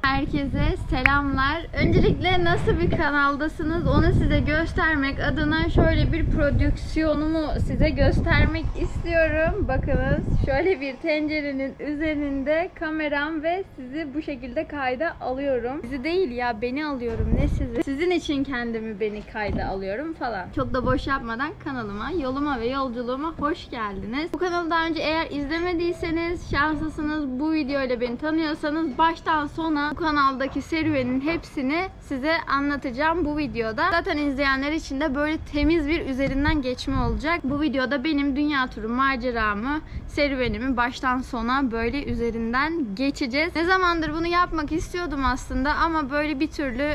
Herkese selamlar. Öncelikle nasıl bir kanaldasınız onu size göstermek adına şöyle bir prodüksiyonumu size göstermek istiyorum. Bakınız, şöyle bir tencerenin üzerinde kameram ve sizi bu şekilde kayda alıyorum. Sizi değil ya, beni alıyorum, ne sizi. Sizin için kendimi, beni kayda alıyorum falan. Çok da boş yapmadan kanalıma, yoluma ve yolculuğuma hoş geldiniz. Bu kanalı daha önce eğer izlemediyseniz şanslısınız. Bu videoyla beni tanıyorsanız baştan sona bu kanaldaki serüvenin hepsini size anlatacağım bu videoda. Zaten izleyenler için de böyle temiz bir üzerinden geçme olacak. Bu videoda benim dünya turu maceramı, serüvenimi baştan sona böyle üzerinden geçeceğiz. Ne zamandır bunu yapmak istiyordum aslında ama böyle bir türlü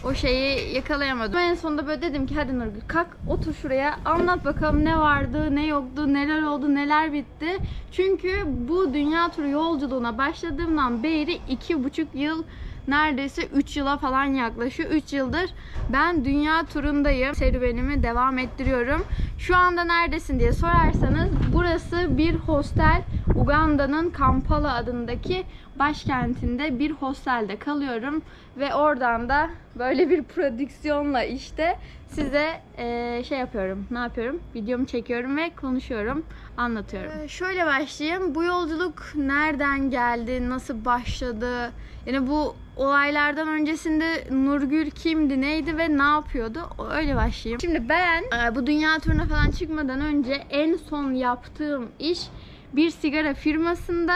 o şeyi yakalayamadım. En sonunda böyle dedim ki hadi Nurgül kalk otur şuraya, anlat bakalım ne vardı, ne yoktu, neler oldu, neler bitti. Çünkü bu dünya turu yolculuğuna başladığımdan beri 2,5 yıl, neredeyse 3 yıla falan yaklaşıyor. 3 yıldır ben dünya turundayım. Serüvenimi devam ettiriyorum. Şu anda neredesin diye sorarsanız burası bir hostel. Uganda'nın Kampala adındaki başkentinde bir hostelde kalıyorum. Ve oradan da böyle bir prodüksiyonla işte size şey yapıyorum. Ne yapıyorum? Videomu çekiyorum ve konuşuyorum, anlatıyorum. Şöyle başlayayım. Bu yolculuk nereden geldi? Nasıl başladı? Yani bu olaylardan öncesinde Nurgül kimdi, neydi ve ne yapıyordu? Öyle başlayayım. Şimdi ben bu dünya turuna falan çıkmadan önce en son yaptığım iş bir sigara firmasında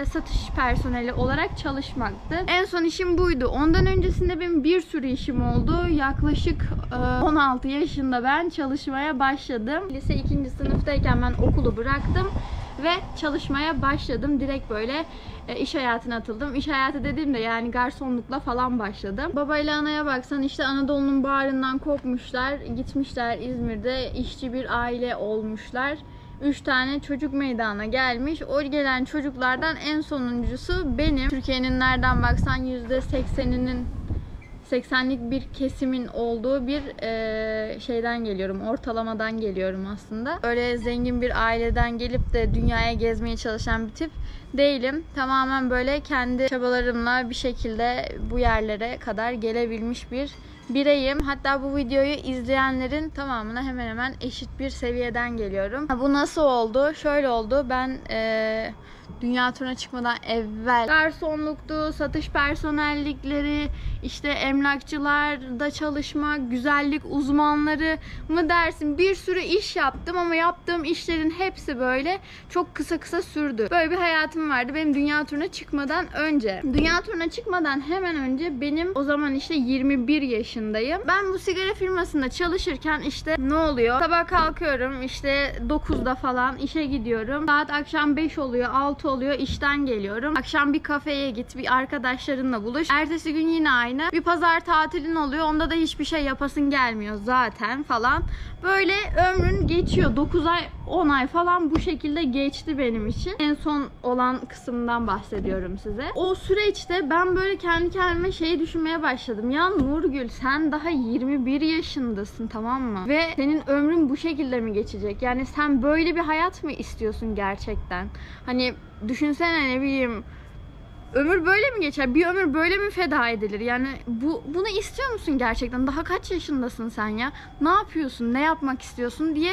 satış personeli olarak çalışmaktı. En son işim buydu. Ondan öncesinde benim bir sürü işim oldu. Yaklaşık 16 yaşında ben çalışmaya başladım. Lise 2. sınıftayken ben okulu bıraktım ve çalışmaya başladım. Direkt böyle iş hayatına atıldım. İş hayatı dediğimde yani garsonlukla falan başladım. Babayla anaya baksan işte Anadolu'nun bağrından kopmuşlar. Gitmişler İzmir'de işçi bir aile olmuşlar. 3 tane çocuk meydana gelmiş. O gelen çocuklardan en sonuncusu benim. Türkiye'nin nereden baksan %80'lik bir kesimin olduğu bir şeyden geliyorum. Ortalamadan geliyorum aslında. Öyle zengin bir aileden gelip de dünyaya gezmeye çalışan bir tip değilim. Tamamen böyle kendi çabalarımla bir şekilde bu yerlere kadar gelebilmiş bir bireyim. Hatta bu videoyu izleyenlerin tamamına hemen hemen eşit bir seviyeden geliyorum. Bu nasıl oldu? Şöyle oldu. Ben dünya turuna çıkmadan evvel garsonluktu, satış personellikleri, işte emlakçılarda çalışma, güzellik uzmanları mı dersin, bir sürü iş yaptım ama yaptığım işlerin hepsi böyle çok kısa sürdü. Böyle bir hayatım vardı benim dünya turuna çıkmadan önce. Dünya turuna çıkmadan hemen önce benim o zaman işte 21 yaşındayım. Ben bu sigara firmasında çalışırken işte ne oluyor? Sabah kalkıyorum işte 9'da falan işe gidiyorum. Saat akşam 5 oluyor, 6 oluyor, işten geliyorum. Akşam bir kafeye git, bir arkadaşlarınla buluş. Ertesi gün yine aynı. Bir pazar tatilin oluyor. Onda da hiçbir şey yapasın gelmiyor zaten falan. Böyle ömrün geçiyor. 9 ay, 10 ay falan bu şekilde geçti benim için. En son olan kısımdan bahsediyorum size. O süreçte ben böyle kendi kendime şey düşünmeye başladım. Ya Nurgül sen daha 21 yaşındasın, tamam mı? Ve senin ömrün bu şekilde mi geçecek? Yani sen böyle bir hayat mı istiyorsun gerçekten? Hani düşünsene, ne bileyim, ömür böyle mi geçer? Bir ömür böyle mi feda edilir? Yani bunu istiyor musun gerçekten? Daha kaç yaşındasın sen ya? Ne yapıyorsun? Ne yapmak istiyorsun diye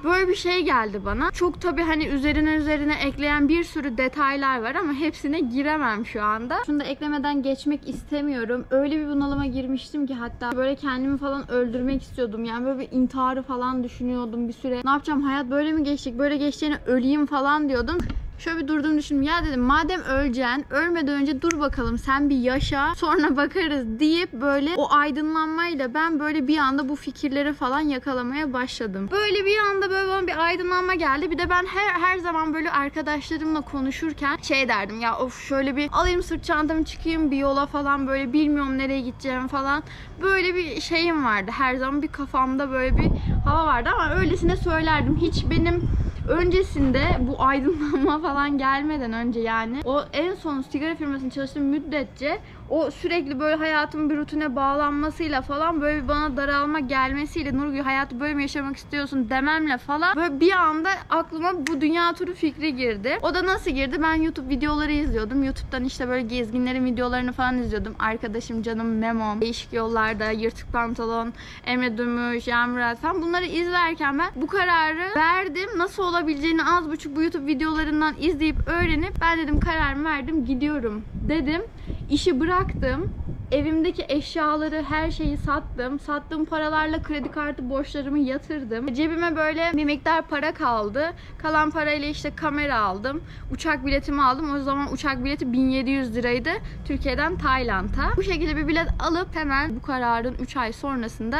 böyle bir şey geldi bana. Çok tabii hani üzerine ekleyen bir sürü detaylar var ama hepsine giremem şu anda. Şunu da eklemeden geçmek istemiyorum. Öyle bir bunalıma girmiştim ki hatta böyle kendimi falan öldürmek istiyordum. Yani böyle bir intiharı falan düşünüyordum bir süre. Ne yapacağım? Hayat böyle mi geçecek? Böyle geçtiğine öleyim falan diyordum. Şöyle bir durdum düşündüm. Ya dedim madem öleceksin, ölmeden önce dur bakalım sen bir yaşa, sonra bakarız deyip böyle o aydınlanmayla ben böyle bir anda bu fikirleri falan yakalamaya başladım. Böyle bir anda böyle bana bir aydınlanma geldi. Bir de ben her zaman böyle arkadaşlarımla konuşurken şey derdim ya, of şöyle bir alayım sırt çantamı çıkayım bir yola falan, böyle bilmiyorum nereye gideceğim falan. Böyle bir şeyim vardı. Her zaman bir kafamda böyle bir hava vardı ama öylesine söylerdim. Hiç benim öncesinde bu aydınlanma falan gelmeden önce, yani o en son sigara firmasında çalıştığım müddetçe o sürekli böyle hayatımın bir rutine bağlanmasıyla falan böyle bana daralma gelmesiyle, Nurgül hayatı böyle mi yaşamak istiyorsun dememle falan böyle bir anda aklıma bu dünya turu fikri girdi. O da nasıl girdi? Ben YouTube videoları izliyordum. YouTube'dan işte böyle gezginlerin videolarını falan izliyordum. Arkadaşım, canım Memom, Değişik Yollarda, Yırtık Pantolon, Emre Dümüş, Yağmur falan, bunları izlerken ben bu kararı verdim. Nasıl olabileceğini az buçuk bu YouTube videolarından izleyip öğrenip ben dedim kararımı verdim, gidiyorum dedim. İşi bıraktım. Evimdeki eşyaları, her şeyi sattım. Sattığım paralarla kredi kartı borçlarımı yatırdım. Cebime böyle bir miktar para kaldı. Kalan parayla işte kamera aldım. Uçak biletimi aldım. O zaman uçak bileti 1700 liraydı. Türkiye'den Tayland'a. Bu şekilde bir bilet alıp hemen bu kararın 3 ay sonrasında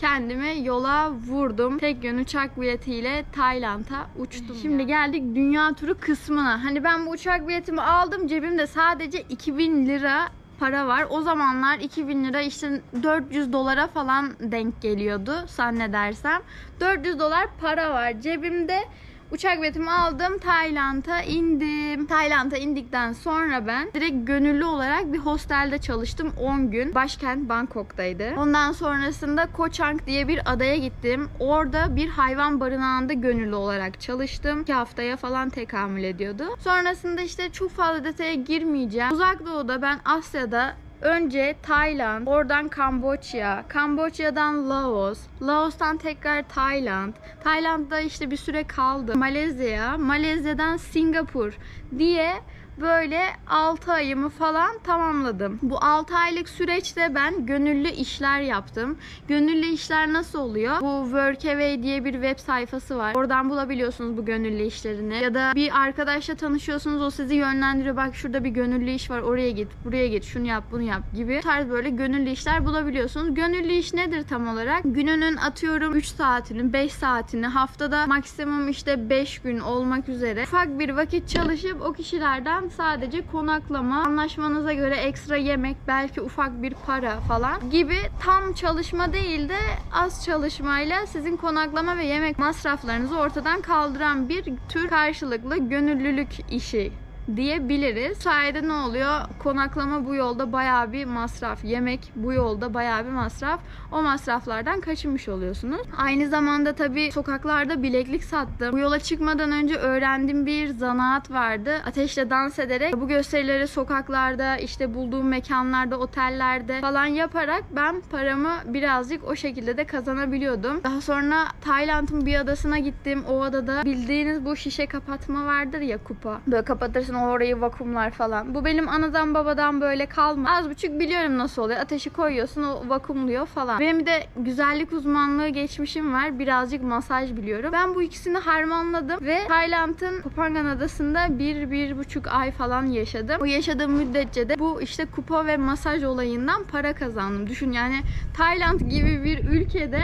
kendimi yola vurdum. Tek yön uçak biletiyle Tayland'a uçtum. Şimdi geldik dünya turu kısmına. Hani ben bu uçak biletimi aldım. Cebimde sadece 2000 lira para var. O zamanlar 2000 lira işte 400 dolara falan denk geliyordu zannedersem. 400 dolar para var cebimde. Uçak biletimi aldım. Tayland'a indim. Tayland'a indikten sonra ben direkt gönüllü olarak bir hostelde çalıştım 10 gün. Başkent Bangkok'taydı. Ondan sonrasında Koh Chang diye bir adaya gittim. Orada bir hayvan barınağında gönüllü olarak çalıştım. 2 haftaya falan tekamül ediyordu. Sonrasında işte çok fazla detaya girmeyeceğim. Uzak Doğu'da, ben Asya'da önce Tayland, oradan Kamboçya, Kamboçya'dan Laos, Laos'tan tekrar Tayland, Tayland'da işte bir süre kaldım. Malezya, Malezya'dan Singapur diye böyle 6 ayımı falan tamamladım. Bu 6 aylık süreçte ben gönüllü işler yaptım. Gönüllü işler nasıl oluyor? Bu Workaway diye bir web sayfası var. Oradan bulabiliyorsunuz bu gönüllü işlerini. Ya da bir arkadaşla tanışıyorsunuz, o sizi yönlendiriyor. Bak şurada bir gönüllü iş var, oraya git, buraya git, şunu yap, bunu yap gibi. Bu tarz böyle gönüllü işler bulabiliyorsunuz. Gönüllü iş nedir tam olarak? Gününün atıyorum 3 saatini, 5 saatini, haftada maksimum işte 5 gün olmak üzere ufak bir vakit çalışıp o kişilerden sadece konaklama, anlaşmanıza göre ekstra yemek, belki ufak bir para falan gibi, tam çalışma değil de az çalışmayla sizin konaklama ve yemek masraflarınızı ortadan kaldıran bir tür karşılıklı gönüllülük işi diyebiliriz. Sayede ne oluyor? Konaklama bu yolda bayağı bir masraf. Yemek bu yolda bayağı bir masraf. O masraflardan kaçınmış oluyorsunuz. Aynı zamanda tabii sokaklarda bileklik sattım. Bu yola çıkmadan önce öğrendiğim bir zanaat vardı. Ateşle dans ederek bu gösterileri sokaklarda, işte bulduğum mekanlarda, otellerde falan yaparak ben paramı birazcık o şekilde de kazanabiliyordum. Daha sonra Tayland'ın bir adasına gittim. O adada bildiğiniz bu şişe kapatma vardır ya, kupa. Böyle kapatırsın, orayı vakumlar falan. Bu benim anadan babadan böyle kalma. Az buçuk biliyorum nasıl oluyor. Ateşi koyuyorsun, o vakumluyor falan. Benim de güzellik uzmanlığı geçmişim var. Birazcık masaj biliyorum. Ben bu ikisini harmanladım ve Tayland'ın Koh Phangan adasında 1-1,5 ay falan yaşadım. O yaşadığım müddetçe de bu işte kupa ve masaj olayından para kazandım. Düşün yani, Tayland gibi bir ülkede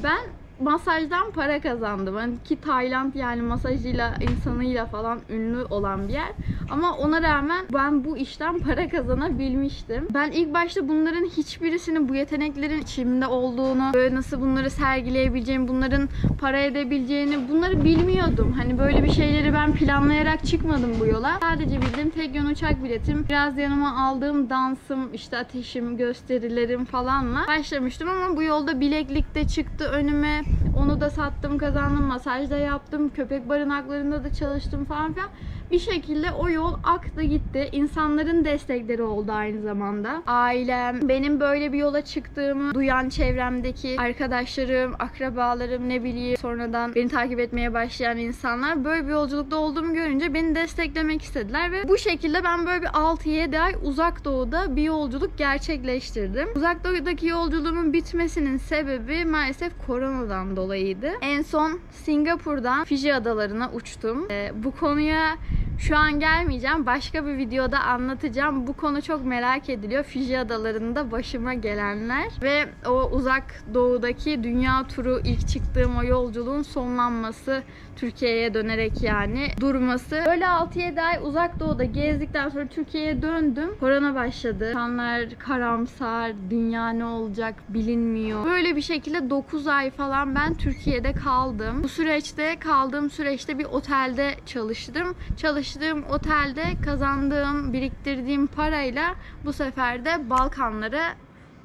ben masajdan para kazandım. Yani ki Tayland yani masajıyla, insanıyla falan ünlü olan bir yer. Ama ona rağmen ben bu işten para kazanabilmiştim. Ben ilk başta bunların hiçbirisinin, bu yeteneklerin içimde olduğunu, böyle nasıl bunları sergileyebileceğimi, bunların para edebileceğini, bunları bilmiyordum. Hani böyle bir şeyleri ben planlayarak çıkmadım bu yola. Sadece bildiğim tek yön uçak biletim, biraz yanıma aldığım dansım, işte ateşim, gösterilerim falanla başlamıştım ama bu yolda bileklik de çıktı önüme. Onu da sattım, kazandım, masaj da yaptım, köpek barınaklarında da çalıştım falan filan. Bir şekilde o yol aktı gitti. İnsanların destekleri oldu aynı zamanda. Ailem, benim böyle bir yola çıktığımı duyan çevremdeki arkadaşlarım, akrabalarım, ne bileyim sonradan beni takip etmeye başlayan insanlar böyle bir yolculukta olduğumu görünce beni desteklemek istediler ve bu şekilde ben böyle bir 6-7 ay Uzak Doğu'da bir yolculuk gerçekleştirdim. Uzak Doğu'daki yolculuğumun bitmesinin sebebi maalesef koronadan dolayıydı. En son Singapur'dan Fiji adalarına uçtum. Bu konuya Şu an gelmeyeceğim. Başka bir videoda anlatacağım. Bu konu çok merak ediliyor. Fiji adalarında başıma gelenler ve o uzak doğudaki dünya turu, ilk çıktığım o yolculuğun sonlanması, Türkiye'ye dönerek yani durması. Böyle 6-7 ay uzak doğuda gezdikten sonra Türkiye'ye döndüm. Korona başladı. İnsanlar karamsar, dünya ne olacak bilinmiyor. Böyle bir şekilde 9 ay falan ben Türkiye'de kaldım. Bu süreçte, kaldığım süreçte bir otelde çalıştım. Çalıştığım otelde kazandığım, biriktirdiğim parayla bu sefer de Balkanlara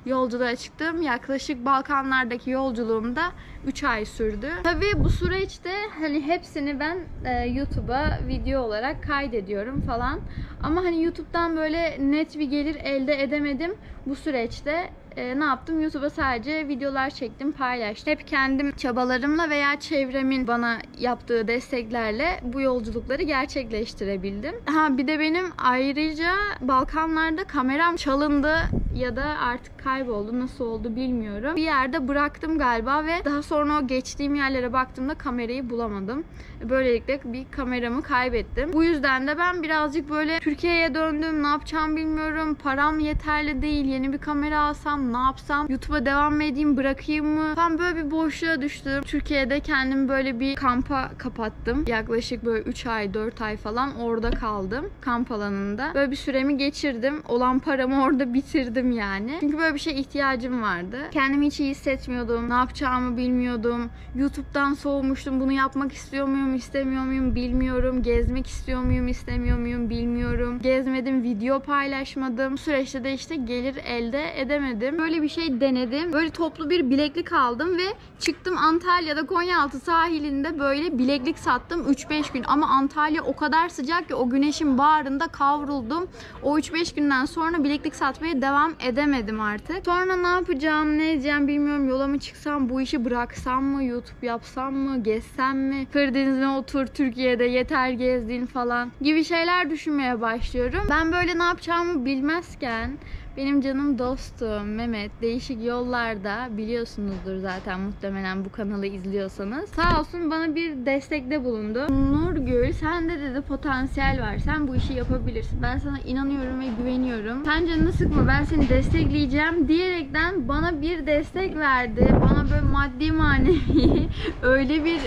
yolculuğa çıktım. Yaklaşık Balkanlardaki yolculuğum da 3 ay sürdü. Tabii bu süreçte hani hepsini ben YouTube'a video olarak kaydediyorum falan. Ama hani YouTube'dan böyle net bir gelir elde edemedim. Bu süreçte ne yaptım? YouTube'a sadece videolar çektim, paylaştım. Hep kendim çabalarımla veya çevremin bana yaptığı desteklerle bu yolculukları gerçekleştirebildim. Bir de benim ayrıca Balkanlarda kameram çalındı ya da artık kayboldu. Nasıl oldu bilmiyorum. Bir yerde bıraktım galiba ve daha sonra o geçtiğim yerlere baktığımda kamerayı bulamadım. Böylelikle bir kameramı kaybettim. Bu yüzden de ben birazcık böyle Türkiye'ye döndüm. Ne yapacağımı bilmiyorum. Param yeterli değil. Yeni bir kamera alsam ne yapsam? YouTube'a devam mı edeyim, bırakayım mı? Tam böyle bir boşluğa düştüm. Türkiye'de kendimi böyle bir kampa kapattım. Yaklaşık böyle 3 ay, 4 ay falan orada kaldım. Kamp alanında. Böyle bir süremi geçirdim. Olan paramı orada bitirdim yani. Çünkü böyle bir şeye ihtiyacım vardı. Kendimi hiç iyi hissetmiyordum. Ne yapacağımı bilmiyordum. YouTube'dan soğumuştum. Bunu yapmak istiyor muyum, istemiyor muyum bilmiyorum. Gezmek istiyor muyum, istemiyor muyum bilmiyorum. Gezmedim, video paylaşmadım. Bu süreçte de işte gelir elde edemedim. Böyle bir şey denedim. Böyle toplu bir bileklik aldım ve çıktım Antalya'da Konyaaltı sahilinde böyle bileklik sattım 3-5 gün. Ama Antalya o kadar sıcak ki o güneşin bağrında kavruldum. O 3-5 günden sonra bileklik satmaya devam edemedim artık. Sonra ne yapacağım, ne edeceğim bilmiyorum. Yola mı çıksam, bu işi bıraksam mı, YouTube yapsam mı, gezsem mi? Karadeniz'e otur, Türkiye'de yeter gezdiğin falan gibi şeyler düşünmeye başlıyorum. Ben böyle ne yapacağımı bilmezken benim canım dostum Mehmet değişik yollarda, biliyorsunuzdur zaten muhtemelen bu kanalı izliyorsanız, sağ olsun bana bir destekte bulundu. Nurgül, sende dedi potansiyel var. Sen bu işi yapabilirsin. Ben sana inanıyorum ve güveniyorum. Sen canını sıkma, ben seni destekleyeceğim diyerekten bana bir destek verdi. Bana böyle maddi manevi öyle bir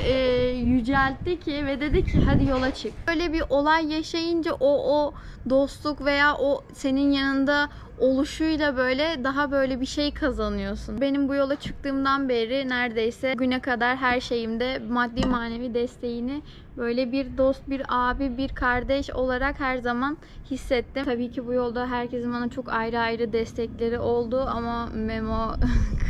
yüceltti ki ve dedi ki hadi yola çık. Böyle bir olay yaşayınca o dostluk veya o senin yanında oluşuyla böyle daha böyle bir şey kazanıyorsun. Benim bu yola çıktığımdan beri neredeyse güne kadar her şeyimde maddi manevi desteğini böyle bir dost, bir abi, bir kardeş olarak her zaman hissettim. Tabii ki bu yolda herkesin bana çok ayrı ayrı destekleri oldu ama Memo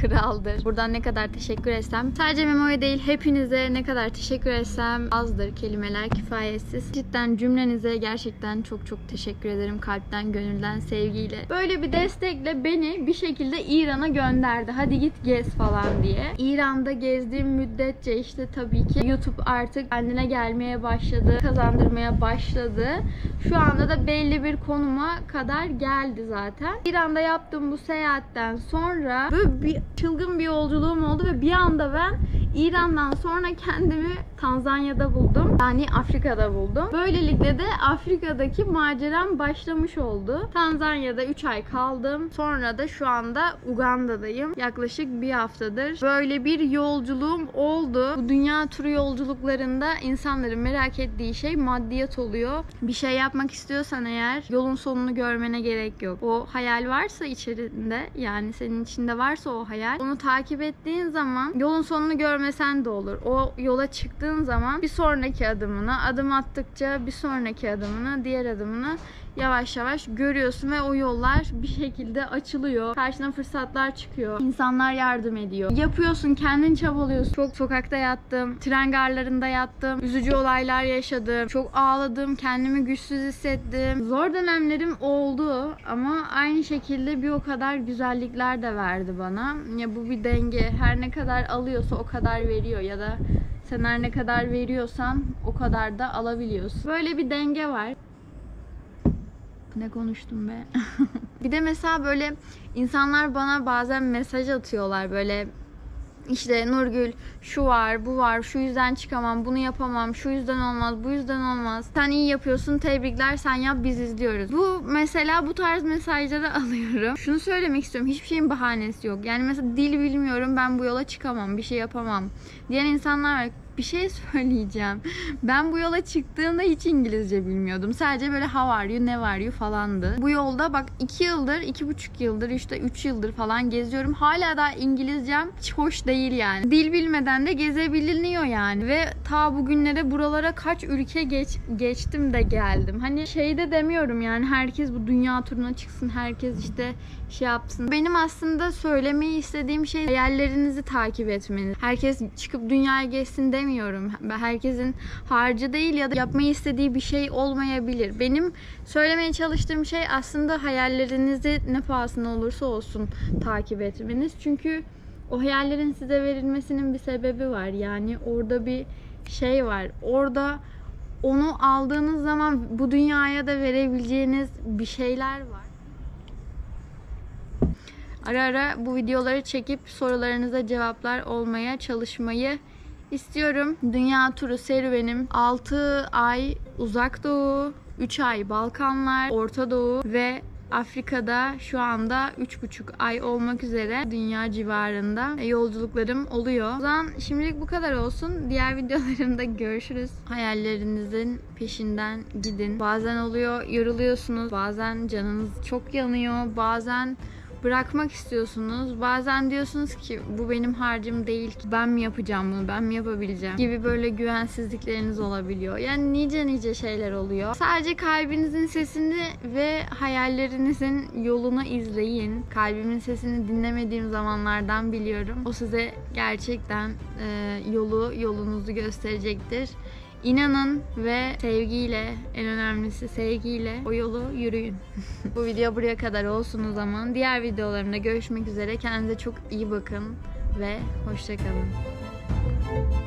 kraldır. Buradan ne kadar teşekkür etsem, sadece Memo'ya değil hepinize ne kadar teşekkür etsem azdır. Kelimeler kifayetsiz. Cidden cümlenize gerçekten çok çok teşekkür ederim. Kalpten, gönülden, sevgiyle. Böyle bir destekle beni bir şekilde İran'a gönderdi. Hadi git gez falan diye. İran'da gezdiğim müddetçe işte tabii ki YouTube artık kendine gelmeye başladı. Kazandırmaya başladı. Şu anda da belli bir konuma kadar geldi zaten. İran'da yaptığım bu seyahatten sonra böyle bir çılgın bir yolculuğum oldu ve bir anda ben İran'dan sonra kendimi Tanzanya'da buldum. Yani Afrika'da buldum. Böylelikle de Afrika'daki maceram başlamış oldu. Tanzanya'da 3 ay kaldım. Sonra da şu anda Uganda'dayım. Yaklaşık bir haftadır. Böyle bir yolculuğum oldu. Bu dünya turu yolculuklarında insanların merak ettiği şey maddiyat oluyor. Bir şey yapmak istiyorsan eğer yolun sonunu görmene gerek yok. O hayal varsa içerisinde, yani senin içinde varsa o hayal, onu takip ettiğin zaman yolun sonunu görmesen de olur. O yola çıktığın zaman bir sonraki adımına, adım attıkça bir sonraki adımına, diğer adımını yavaş yavaş görüyorsun ve o yollar bir şekilde açılıyor. Karşına fırsatlar çıkıyor. İnsanlar yardım ediyor. Yapıyorsun, kendin çabalıyorsun. Çok sokakta yattım. Tren garlarında yattım. Üzücü olaylar yaşadım. Çok ağladım. Kendimi güçsüz hissettim. Zor dönemlerim oldu ama aynı şekilde bir o kadar güzellikler de verdi bana. Ya bu bir denge. Her ne kadar alıyorsa o kadar veriyor ya da sen her ne kadar veriyorsan o kadar da alabiliyorsun. Böyle bir denge var. Ne konuştum be? Bir de mesela böyle insanlar bana bazen mesaj atıyorlar böyle İşte Nurgül şu var, bu var, şu yüzden çıkamam, bunu yapamam, şu yüzden olmaz, bu yüzden olmaz. Sen iyi yapıyorsun, tebrikler, sen yap, biz izliyoruz. Bu mesela bu tarz mesajları alıyorum. Şunu söylemek istiyorum, hiçbir şeyin bahanesi yok. Yani mesela dil bilmiyorum, ben bu yola çıkamam, bir şey yapamam diyen insanlar var. Bir şey söyleyeceğim. Ben bu yola çıktığımda hiç İngilizce bilmiyordum. Sadece böyle how are you, ne var you falandı. Bu yolda bak 2 yıldır, 2,5 yıldır, işte 3 yıldır falan geziyorum. Hala da İngilizcem hiç hoş değil yani. Dil bilmeden de gezebiliniyor yani. Ve ta bugünlere buralara kaç ülke geçtim de geldim. Hani şey de demiyorum yani, herkes bu dünya turuna çıksın, herkes işte şey yapsın. Benim aslında söylemeyi istediğim şey hayallerinizi takip etmeniz. Herkes çıkıp dünyaya gezsin demiyorum. Herkesin harcı değil ya da yapmayı istediği bir şey olmayabilir. Benim söylemeye çalıştığım şey aslında hayallerinizi ne pahasına olursa olsun takip etmeniz. Çünkü o hayallerin size verilmesinin bir sebebi var. Yani orada bir şey var. Orada onu aldığınız zaman bu dünyaya da verebileceğiniz bir şeyler var. Ara ara bu videoları çekip sorularınıza cevaplar olmaya çalışmayı istiyorum. Dünya turu serüvenim 6 ay Uzak Doğu, 3 ay Balkanlar, Orta Doğu ve Afrika'da şu anda 3,5 ay olmak üzere dünya civarında yolculuklarım oluyor. O zaman şimdilik bu kadar olsun. Diğer videolarımda görüşürüz. Hayallerinizin peşinden gidin. Bazen oluyor, yoruluyorsunuz. Bazen canınız çok yanıyor. Bazen bırakmak istiyorsunuz. Bazen diyorsunuz ki bu benim harcım değil ki. Ben mi yapacağım bunu? Ben mi yapabileceğim? Gibi böyle güvensizlikleriniz olabiliyor. Yani nice şeyler oluyor. Sadece kalbinizin sesini ve hayallerinizin yolunu izleyin. Kalbimin sesini dinlemediğim zamanlardan biliyorum. O size gerçekten yolunuzu gösterecektir. İnanın ve sevgiyle, en önemlisi sevgiyle o yolu yürüyün. Bu video buraya kadar olsun o zaman. Diğer videolarımda görüşmek üzere. Kendinize çok iyi bakın ve hoşça kalın.